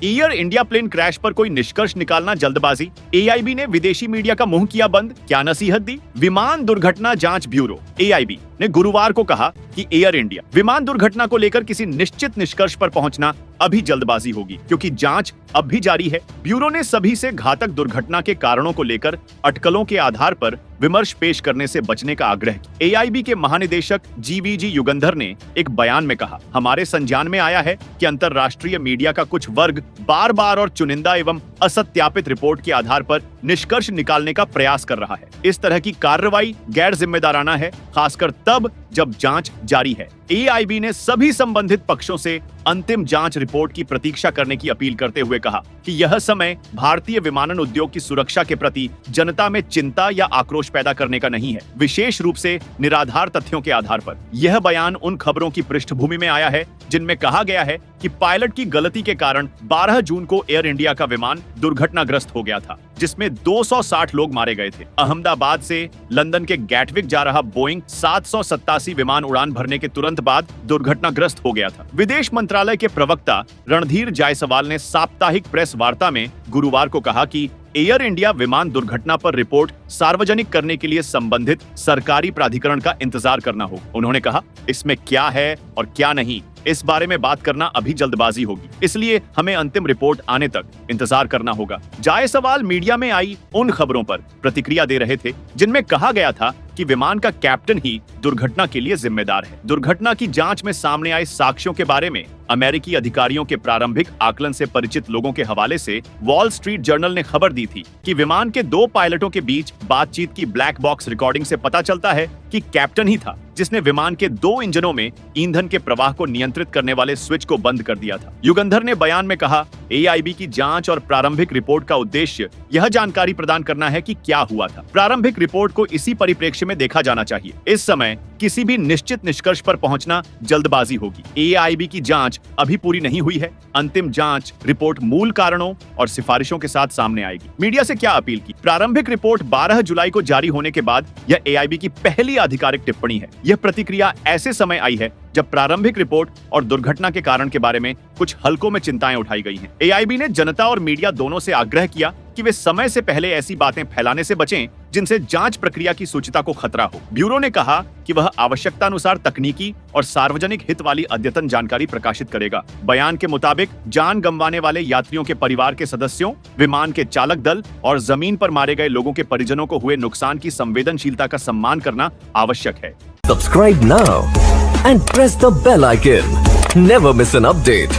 Air India plane crash पर कोई निष्कर्ष निकालना जल्दबाजी। एआईबी ने विदेशी मीडिया का मुंह किया बंद, क्या नसीहत दी? विमान दुर्घटना जांच ब्यूरो एआईबी ने गुरुवार को कहा कि एयर इंडिया विमान दुर्घटना को लेकर किसी निश्चित निष्कर्ष पर पहुंचना अभी जल्दबाजी होगी, क्योंकि जांच अब भी जारी है। ब्यूरो ने सभी से घातक दुर्घटना के कारणों को लेकर अटकलों के आधार पर विमर्श पेश करने से बचने का आग्रह किया। एआईबी के महानिदेशक जीवीजी युगंधर ने एक बयान में कहा, हमारे संज्ञान में आया है कि अंतर्राष्ट्रीय मीडिया का कुछ वर्ग बार बार और चुनिंदा एवं असत्यापित रिपोर्ट के आधार पर निष्कर्ष निकालने का प्रयास कर रहा है। इस तरह की कार्रवाई गैर जिम्मेदाराना है, खासकर तब जब जांच जारी है। एआईबी ने सभी संबंधित पक्षों से अंतिम जांच रिपोर्ट की प्रतीक्षा करने की अपील करते हुए कहा कि यह समय भारतीय विमानन उद्योग की सुरक्षा के प्रति जनता में चिंता या आक्रोश पैदा करने का नहीं है, विशेष रूप से निराधार तथ्यों के आधार पर। यह बयान उन खबरों की पृष्ठभूमि में आया है जिनमें कहा गया है कि पायलट की गलती के कारण 12 जून को एयर इंडिया का विमान दुर्घटनाग्रस्त हो गया था, जिसमें 260 लोग मारे गए थे। अहमदाबाद से लंदन के गैटविक जा रहा बोइंग 787 विमान उड़ान भरने के तुरंत बाद दुर्घटनाग्रस्त हो गया था। विदेश मंत्रालय के प्रवक्ता रणधीर जायसवाल ने साप्ताहिक प्रेस वार्ता में गुरुवार को कहा कि एयर इंडिया विमान दुर्घटना पर रिपोर्ट सार्वजनिक करने के लिए संबंधित सरकारी प्राधिकरण का इंतजार करना होगा। उन्होंने कहा, इसमें क्या है और क्या नहीं, इस बारे में बात करना अभी जल्दबाजी होगी, इसलिए हमें अंतिम रिपोर्ट आने तक इंतजार करना होगा। जायसवाल मीडिया में आई उन खबरों पर प्रतिक्रिया दे रहे थे जिनमें कहा गया था कि विमान का कैप्टन ही दुर्घटना के लिए जिम्मेदार है। दुर्घटना की जांच में सामने आए साक्ष्यों के बारे में अमेरिकी अधिकारियों के प्रारंभिक आकलन से परिचित लोगों के हवाले से वॉल स्ट्रीट जर्नल ने खबर दी थी कि विमान के 2 पायलटों के बीच बातचीत की ब्लैक बॉक्स रिकॉर्डिंग से पता चलता है कि कैप्टन ही था जिसने विमान के 2 इंजनों में ईंधन के प्रवाह को नियंत्रित करने वाले स्विच को बंद कर दिया था। युगंधर ने बयान में कहा, एआईबी की जांच और प्रारंभिक रिपोर्ट का उद्देश्य यह जानकारी प्रदान करना है कि क्या हुआ था। प्रारंभिक रिपोर्ट को इसी परिप्रेक्ष्य में देखा जाना चाहिए। इस समय किसी भी निश्चित निष्कर्ष पर पहुंचना जल्दबाजी होगी। एआईबी की जांच अभी पूरी नहीं हुई है। अंतिम जांच रिपोर्ट मूल कारणों और सिफारिशों के साथ सामने आएगी। मीडिया से क्या अपील की? प्रारंभिक रिपोर्ट 12 जुलाई को जारी होने के बाद यह एआईबी की पहली आधिकारिक टिप्पणी है। यह प्रतिक्रिया ऐसे समय आई है जब प्रारंभिक रिपोर्ट और दुर्घटना के कारण के बारे में कुछ हलकों में चिंताएं उठाई गई हैं। एआईबी ने जनता और मीडिया दोनों से आग्रह किया कि वे समय से पहले ऐसी बातें फैलाने से बचें जिनसे जांच प्रक्रिया की शुचिता को खतरा हो। ब्यूरो ने कहा कि वह आवश्यकतानुसार तकनीकी और सार्वजनिक हित वाली अद्यतन जानकारी प्रकाशित करेगा। बयान के मुताबिक जान गंवाने वाले यात्रियों के परिवार के सदस्यों, विमान के चालक दल और जमीन पर मारे गए लोगों के परिजनों को हुए नुकसान की संवेदनशीलता का सम्मान करना आवश्यक है। Subscribe now and press the bell icon. Never miss an update.